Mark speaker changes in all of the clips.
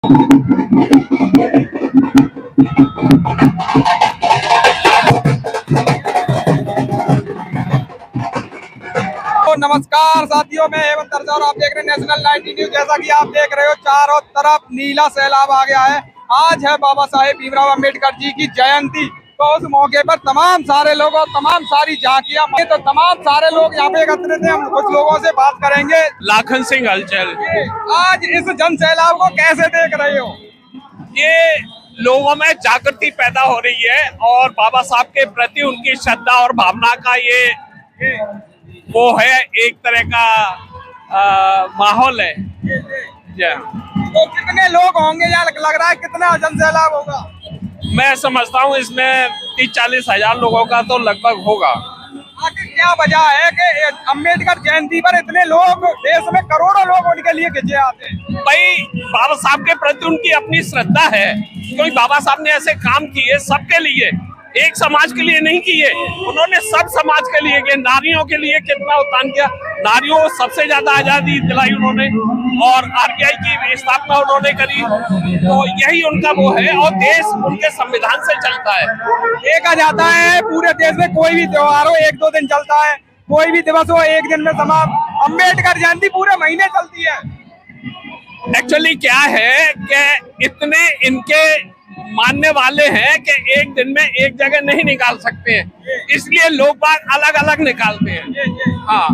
Speaker 1: तो नमस्कार साथियों, मैं हेमंत तरजा और आप देख रहे हैं नेशनल 90 न्यूज। जैसा कि आप देख रहे हो चारों तरफ नीला सैलाब आ गया है। आज है बाबा साहेब भीमराव अंबेडकर जी की जयंती। तो उस मौके पर तमाम सारे लोग और तमाम सारी झांकियां, तो तमाम सारे लोग यहाँ पे एकत्रित हैं। हम कुछ लोगों से बात करेंगे।
Speaker 2: लाखन सिंह हलचल।
Speaker 1: आज इस जन सैलाब को कैसे देख रहे हो?
Speaker 2: ये लोगों में जागृति पैदा हो रही है और बाबा साहब के प्रति उनकी श्रद्धा और भावना का ये वो है, एक तरह का माहौल है।
Speaker 1: तो कितने लोग होंगे या लग रहा है कितना जन सैलाब होगा?
Speaker 2: मैं समझता हूँ इसमें 30-40 हजार लोगों का तो लगभग होगा।
Speaker 1: आखिर क्या वजह है कि अंबेडकर जयंती पर इतने लोग, देश में करोड़ों लोग उनके लिए खिंचे आते हैं?
Speaker 2: भाई, बाबा साहब के प्रति उनकी अपनी श्रद्धा है, क्योंकि बाबा साहब ने ऐसे काम किए सबके लिए, एक समाज के लिए नहीं किए। उन्होंने सब समाज के लिए किए। नारियों के लिए कितना उत्थान किया, नारियों को सबसे ज्यादा आजादी दिलाई उन्होंने, और आरबीआई की स्थापना उन्होंने करी। तो यही उनका वो है, और देश उनके संविधान से चलता है।
Speaker 1: देखा जाता है पूरे देश में कोई भी त्योहार हो 1-2 दिन चलता है, कोई भी दिवस हो 1 दिन में समाप्त। अंबेडकर जयंती पूरे महीने चलती है।
Speaker 2: एक्चुअली क्या है कि इतने इनके मानने वाले हैं कि एक दिन में एक जगह नहीं निकाल सकते हैं, इसलिए लोग बाग अलग अलग निकालते हैं। हाँ,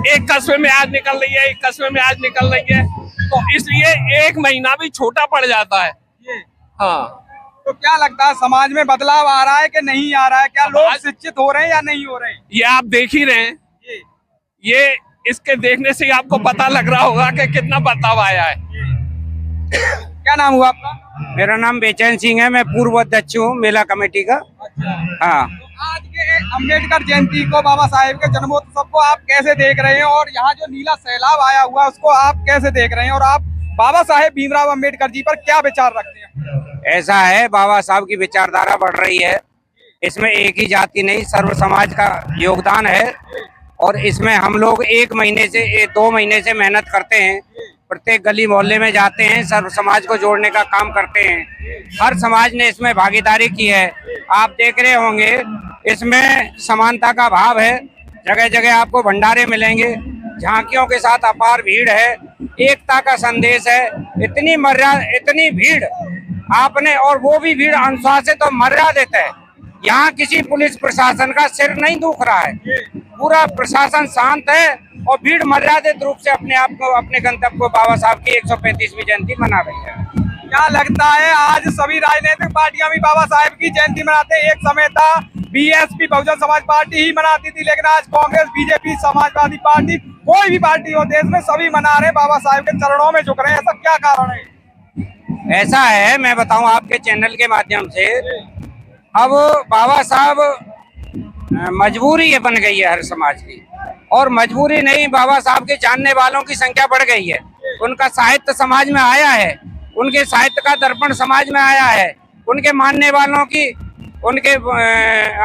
Speaker 2: एक कस्बे में आज निकल रही है, एक कस्बे में आज निकल रही है, तो इसलिए एक महीना भी छोटा पड़ जाता है। हाँ,
Speaker 1: तो क्या लगता है समाज में बदलाव आ रहा है कि नहीं आ रहा है? क्या लोग शिक्षित हो रहे हैं या नहीं हो रहे हैं?
Speaker 2: ये आप देख ही रहे हैं। ये इसके देखने से आपको पता लग रहा होगा कि कितना बदलाव आया है।
Speaker 1: क्या नाम हुआ आपका?
Speaker 3: मेरा नाम बेचैन सिंह है, मैं पूर्व अध्यक्ष हूँ मेला कमेटी का। हाँ,
Speaker 1: तो आज के अंबेडकर जयंती को, बाबा साहेब के जन्मोत्सव को आप कैसे देख रहे हैं? और यहाँ जो नीला सैलाब आया हुआ है उसको आप कैसे देख रहे हैं? और आप बाबा साहेब भीमराव अंबेडकर जी पर क्या विचार रखते हैं?
Speaker 3: ऐसा है, बाबा साहब की विचारधारा बढ़ रही है। इसमें एक ही जाति नहीं, सर्व समाज का योगदान है, और इसमें हम लोग 1 महीने से 2 महीने से मेहनत करते हैं। प्रत्येक गली मोहल्ले में जाते हैं, सर्व समाज को जोड़ने का काम करते हैं। हर समाज ने इसमें भागीदारी की है। आप देख रहे होंगे इसमें समानता का भाव है। जगह जगह आपको भंडारे मिलेंगे, झांकियों के साथ अपार भीड़ है, एकता का संदेश है। इतनी मर्यादा, इतनी भीड़ आपने, और वो भी भीड़ अनुशासित और मर्यादित है। यहाँ किसी पुलिस प्रशासन का सिर नहीं दुख रहा है, पूरा प्रशासन शांत है, और भीड़ मर्यादित रूप से अपने आप को, अपने गंतव्य को, बाबा साहब की 135वीं जयंती मना रही है।
Speaker 1: क्या लगता है आज सभी राजनीतिक पार्टियां भी बाबा साहेब की जयंती मनाते हैं? एक समय था बीएसपी बहुजन समाज पार्टी ही मनाती थी, लेकिन आज कांग्रेस, बीजेपी, समाजवादी पार्टी, कोई भी पार्टी हो देश में, सभी मना रहे, बाबा साहेब के चरणों में झुक रहे हैं। ऐसा क्या कारण है?
Speaker 3: ऐसा है, मैं बताऊं आपके चैनल के माध्यम से, अब बाबा साहब मजबूरी बन गई है हर समाज की, और मजबूरी नहीं, बाबा साहब के जानने वालों की संख्या बढ़ गई है। उनका साहित्य समाज में आया है, उनके साहित्य का दर्पण समाज में आया है, उनके मानने वालों की, उनके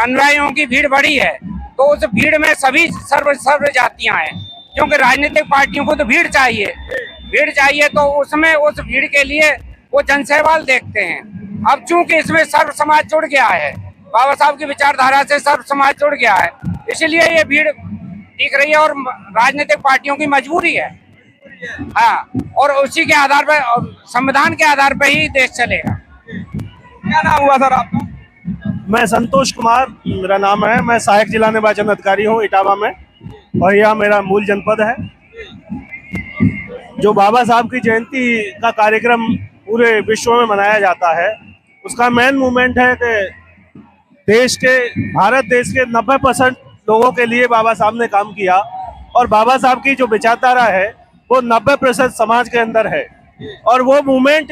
Speaker 3: अनुयायियों की भीड़ बढ़ी है। तो उस भीड़ में सभी सर्व जातियां हैं, क्योंकि राजनीतिक पार्टियों को तो भीड़ चाहिए, तो उसमें उस भीड़ के लिए वो जनसहवाल देखते हैं। अब चूंकि इसमें सर्व समाज जुड़ गया है, बाबा साहब की विचारधारा से सर्व समाज जुड़ गया है, इसलिए ये भीड़ दिख रही है, और राजनीतिक पार्टियों की मजबूरी है। हाँ, और उसी के आधार पर, संविधान के आधार पर ही देश चलेगा।
Speaker 1: क्या नाम हुआ सर आपका?
Speaker 4: मैं संतोष कुमार मेरा नाम है। मैं सहायक जिला निर्वाचन अधिकारी हूँ इटावा में, और यह मेरा मूल जनपद है। जो बाबा साहब की जयंती का कार्यक्रम पूरे विश्व में मनाया जाता है, उसका मेन मूवमेंट है कि भारत देश के 90% लोगों के लिए बाबा साहब ने काम किया, और बाबा साहब की जो विचारधारा है वो 90% समाज के अंदर है। और वो मूवमेंट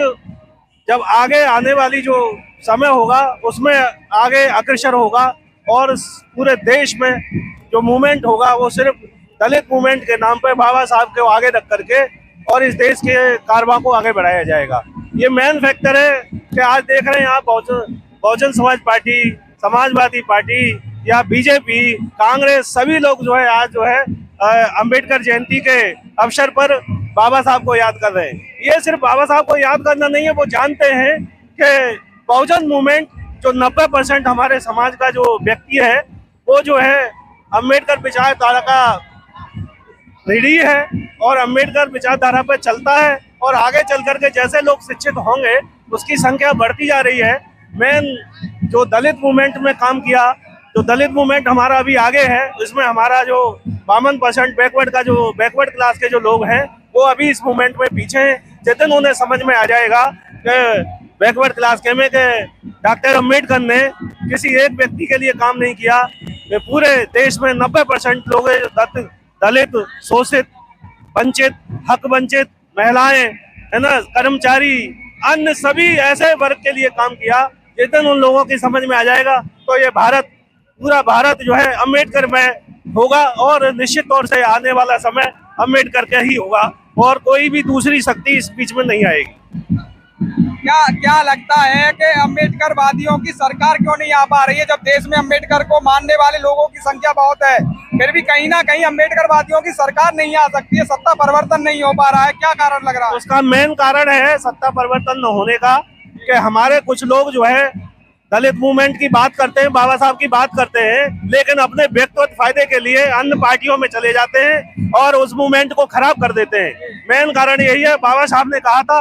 Speaker 4: जब आगे आने वाली जो समय होगा उसमें आगे अग्रसर होगा, और पूरे देश में जो मूवमेंट होगा वो सिर्फ दलित मूवमेंट के नाम पर बाबा साहब को आगे रख करके और इस देश के कारवां को आगे बढ़ाया जाएगा। ये मेन फैक्टर है कि आज देख रहे हैं आप बहुजन समाज पार्टी, समाजवादी पार्टी या बीजेपी, कांग्रेस, सभी लोग जो है आज जो है अंबेडकर जयंती के अवसर पर बाबा साहब को याद कर रहे हैं। ये सिर्फ बाबा साहब को याद करना नहीं है, वो जानते हैं कि बहुजन मूवमेंट जो 90% हमारे समाज का जो व्यक्ति है वो जो है अम्बेडकर विचारधारा का रीढ़ी है और अम्बेडकर विचारधारा पर चलता है और आगे चल करके जैसे लोग शिक्षित होंगे उसकी संख्या बढ़ती जा रही है। मेन जो दलित मूवमेंट में काम किया, जो दलित मूवमेंट हमारा अभी आगे है, इसमें हमारा जो 52% बैकवर्ड क्लास के जो लोग हैं वो अभी इस मूवमेंट में पीछे हैं। जितने उन्हें समझ में आ जाएगा कि बैकवर्ड क्लास के में डॉक्टर अम्बेडकर ने किसी एक व्यक्ति के लिए काम नहीं किया, पूरे देश में 90% लोग दलित, शोषित, वंचित, हक वंचित, महिलाएं, है ना, कर्मचारी, अन्य सभी ऐसे वर्ग के लिए काम किया। जिस दिन उन लोगों की समझ में आ जाएगा तो ये भारत, पूरा भारत जो है अम्बेडकर में होगा और निश्चित तौर से आने वाला समय अम्बेडकर का ही होगा और कोई भी दूसरी शक्ति इस बीच में नहीं आएगी।
Speaker 1: क्या लगता है कि अम्बेडकर वादियों की सरकार क्यों नहीं आ पा रही है, जब देश में अम्बेडकर को मानने वाले लोगों की संख्या बहुत है, फिर भी कहीं ना कहीं अम्बेडकर वादियों की सरकार नहीं आ सकती है, सत्ता परिवर्तन नहीं हो पा रहा है, क्या कारण लग रहा है?
Speaker 4: उसका मेन कारण है सत्ता परिवर्तन न होने का, कि हमारे कुछ लोग जो है दलित मूवमेंट की बात करते हैं, बाबा साहब की बात करते हैं, लेकिन अपने व्यक्तिगत फायदे के लिए अन्य पार्टियों में चले जाते हैं और उस मूवमेंट को खराब कर देते हैं। मेन कारण यही है, बाबा साहब ने कहा था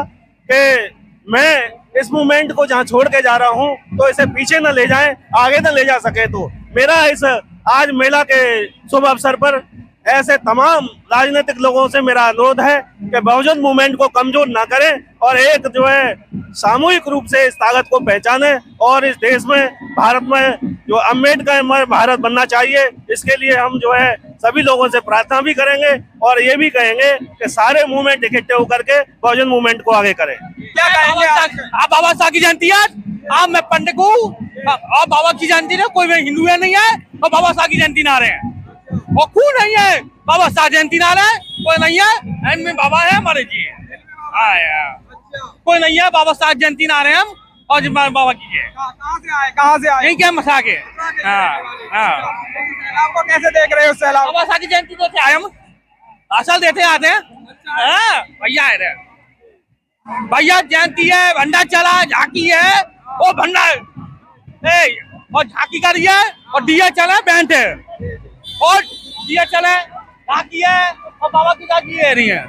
Speaker 4: कि मैं इस मूवमेंट को जहाँ छोड़ के जा रहा हूँ तो इसे पीछे न ले जाएं, आगे न ले जा सके। तो मेरा इस आज मेला के शुभ अवसर पर ऐसे तमाम राजनीतिक लोगों से मेरा अनुरोध है कि बहुजन मूवमेंट को कमजोर ना करें और एक जो है सामूहिक रूप से इस ताकत को पहचाने और इस देश में, भारत में जो अम्बेडकर भारत बनना चाहिए, इसके लिए हम जो है सभी लोगों से प्रार्थना भी करेंगे और ये भी कहेंगे कि सारे मूवमेंट इकट्ठे होकर के बहुजन मूवमेंट को आगे करें।
Speaker 1: क्या कहेंगे
Speaker 5: आप बाबा साहब की जयंती है, आप मैं पंडित हूँ और बाबा की जयंती है, कोई हिंदू है नहीं है और बाबा साहब की जयंती ना रहे हैं और क्यों नहीं है, बाबा साहब जयंती ना रहे, कोई नहीं है, में बाबा है हमारे जी, कोई नहीं है, बाबा साहब जयंती ना रहे हम और बाबा की है।
Speaker 1: कहाँ से आए?
Speaker 5: नहीं क्या मसा के
Speaker 1: आपको कैसे देख रहे हो सैलाब?
Speaker 5: बाबा साहब की जयंती देते आए हम, असल देते आते हैं भैया है, भैया जयंती है, भंडार चला, झांकी है, वो भंडार और झांकी कर रही है और दिया चला, बैंड है और दिया चले, झांकी है और बाबा की झांकी है रही है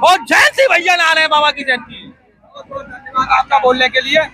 Speaker 5: और जयंती भैया ना रहे हैं, बाबा की जयंती।
Speaker 1: आपका बोलने के लिए।